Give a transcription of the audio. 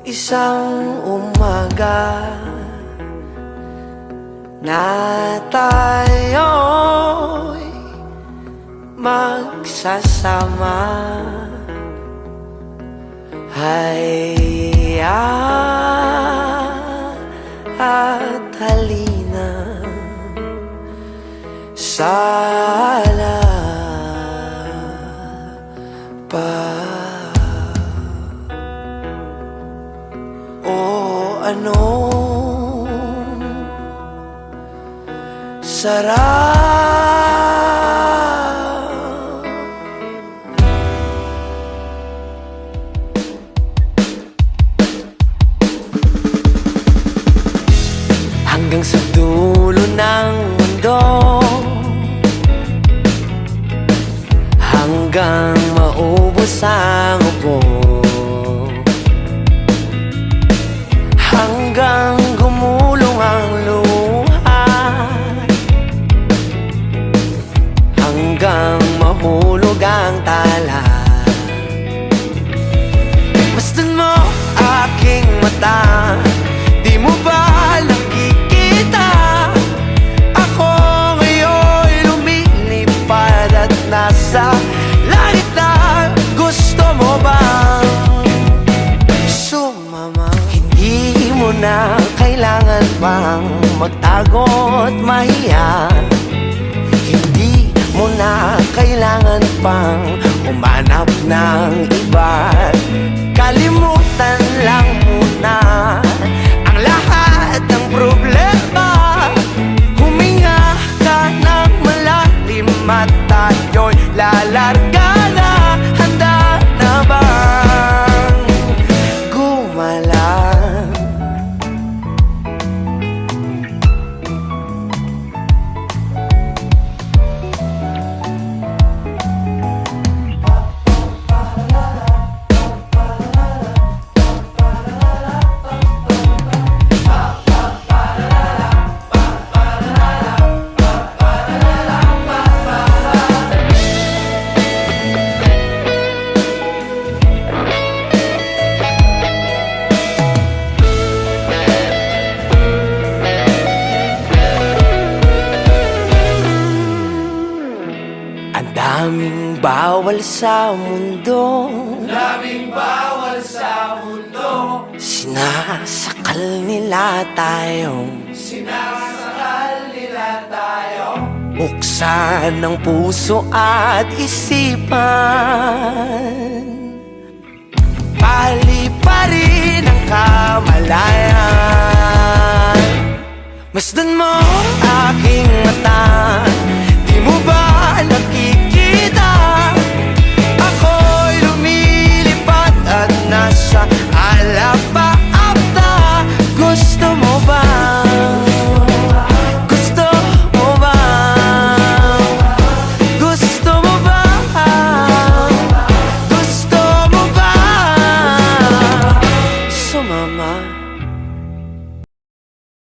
Isang umaga na tayo'y magsasama, hayya at halina sa o anong sarap. Hanggang sa dulo ng mundo, hanggang maubos ang upo, hanggang gumulong ang luha, hanggang mahulog ang tala. Masdan mo aking mata, di mo ba nakikita? Ako ngayon'y lumilipad at nasa langit na. Gusto mo bang sumama? Hindi mo na kailangan pang magtago't mahiya. Hindi mo na kailangan pang umanap ng iba. Kalimutan lang muna ang lahat ng problema. Huminga ka ng malalim at tayo'y lalarga na. Handa na bang gumalang? Ang daming bawal sa mundo, daming bawal sa mundo. Sinasakal nila tayo, Sinasakal nila tayo. buksan ng puso at isipan. Paliparin ang kamalayan. Masdan mo aking